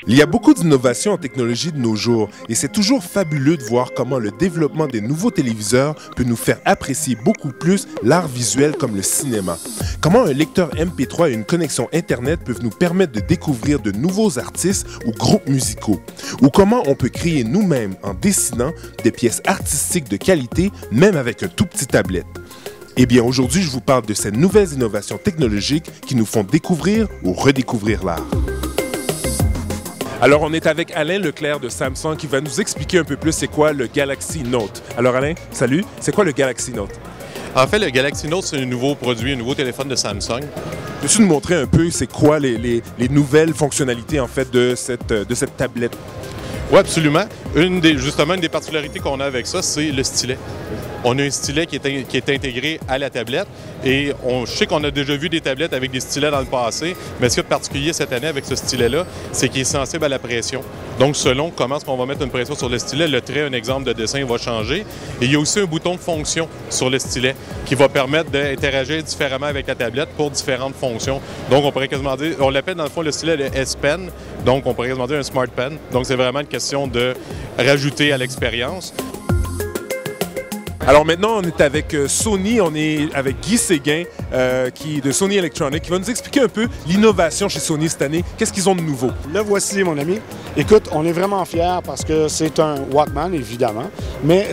Il y a beaucoup d'innovations en technologie de nos jours et c'est toujours fabuleux de voir comment le développement des nouveaux téléviseurs peut nous faire apprécier beaucoup plus l'art visuel comme le cinéma. Comment un lecteur MP3 et une connexion Internet peuvent nous permettre de découvrir de nouveaux artistes ou groupes musicaux. Ou comment on peut créer nous-mêmes en dessinant des pièces artistiques de qualité même avec un tout petit tablette. Eh bien, aujourd'hui, je vous parle de ces nouvelles innovations technologiques qui nous font découvrir ou redécouvrir l'art. Alors, on est avec Alain Leclerc de Samsung qui va nous expliquer un peu plus c'est quoi le Galaxy Note. Alors Alain, salut, c'est quoi le Galaxy Note? En fait, le Galaxy Note, c'est un nouveau produit, un nouveau téléphone de Samsung. Peux-tu nous montrer un peu c'est quoi les nouvelles fonctionnalités en fait de cette tablette? Oui, absolument. Justement, une des particularités qu'on a avec ça, c'est le stylet. On a un stylet qui est intégré à la tablette et je sais qu'on a déjà vu des tablettes avec des stylets dans le passé, mais ce qui est particulier cette année avec ce stylet-là, c'est qu'il est sensible à la pression. Donc, selon comment est-ce qu'on va mettre une pression sur le stylet, le trait, un exemple de dessin va changer. Et il y a aussi un bouton de fonction sur le stylet qui va permettre d'interagir différemment avec la tablette pour différentes fonctions. Donc, on pourrait quasiment dire, on l'appelle dans le fond le stylet le S Pen, donc on pourrait quasiment dire un Smart Pen. Donc, c'est vraiment une question de rajouter à l'expérience. Alors maintenant, on est avec Sony, on est avec Guy Séguin de Sony Electronics qui va nous expliquer un peu l'innovation chez Sony cette année. Qu'est-ce qu'ils ont de nouveau? Le voici, mon ami. Écoute, on est vraiment fiers parce que c'est un Walkman, évidemment, mais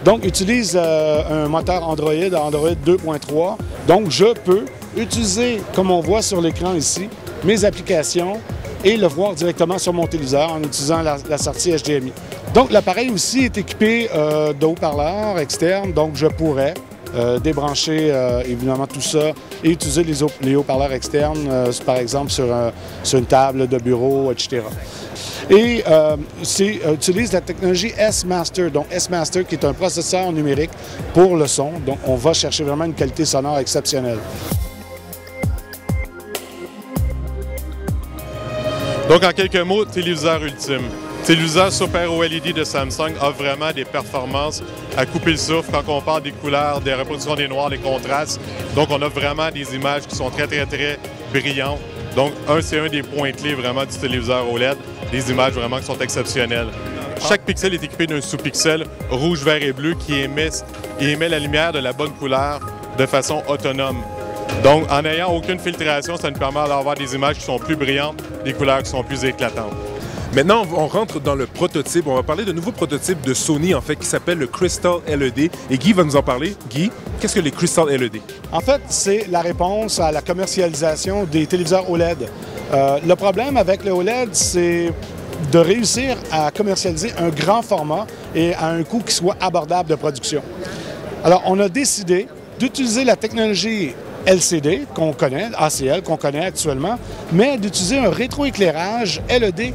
donc utilise un moteur Android 2.3. Donc, je peux utiliser, comme on voit sur l'écran ici, mes applications et le voir directement sur mon téléviseur en utilisant la sortie HDMI. Donc, l'appareil aussi est équipé de haut-parleurs externes, donc je pourrais débrancher évidemment tout ça et utiliser les haut-parleurs externes, par exemple sur une table de bureau, etc. Et utilise la technologie S-Master, donc S-Master qui est un processeur numérique pour le son. Donc, on va chercher vraiment une qualité sonore exceptionnelle. Donc, en quelques mots, téléviseur ultime. Téléviseur Super OLED de Samsung offre vraiment des performances à couper le souffle quand on parle des couleurs, des reproductions des noirs, des contrastes. Donc, on a vraiment des images qui sont très brillantes. Donc, c'est un des points clés vraiment du téléviseur OLED, des images vraiment qui sont exceptionnelles. Chaque pixel est équipé d'un sous-pixel rouge, vert et bleu qui émet la lumière de la bonne couleur de façon autonome. Donc, en n'ayant aucune filtration, ça nous permet d'avoir des images qui sont plus brillantes, des couleurs qui sont plus éclatantes. Maintenant, on rentre dans le prototype. On va parler de nouveau prototype de Sony, en fait, qui s'appelle le Crystal LED. Et Guy va nous en parler. Guy, qu'est-ce que les Crystal LED? En fait, c'est la réponse à la commercialisation des téléviseurs OLED. Le problème avec le OLED, c'est de réussir à commercialiser un grand format et à un coût qui soit abordable de production. Alors, on a décidé d'utiliser la technologie LCD qu'on connaît, ACL qu'on connaît actuellement, mais d'utiliser un rétroéclairage LED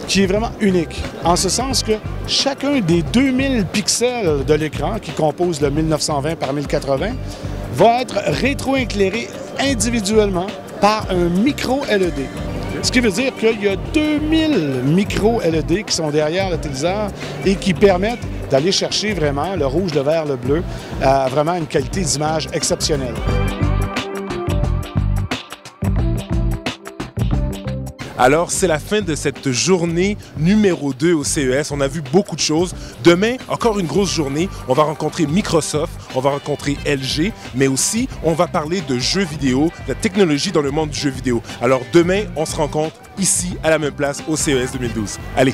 qui est vraiment unique, en ce sens que chacun des 2000 pixels de l'écran qui compose le 1920 par 1080 va être rétroéclairé individuellement par un micro-LED. Ce qui veut dire qu'il y a 2000 micro-LED qui sont derrière le téléviseur et qui permettent d'aller chercher vraiment le rouge, le vert, le bleu, à vraiment une qualité d'image exceptionnelle. Alors, c'est la fin de cette journée numéro 2 au CES. On a vu beaucoup de choses. Demain, encore une grosse journée. On va rencontrer Microsoft, on va rencontrer LG, mais aussi, on va parler de jeux vidéo, de la technologie dans le monde du jeu vidéo. Alors, demain, on se rencontre ici, à la même place, au CES 2012. Allez!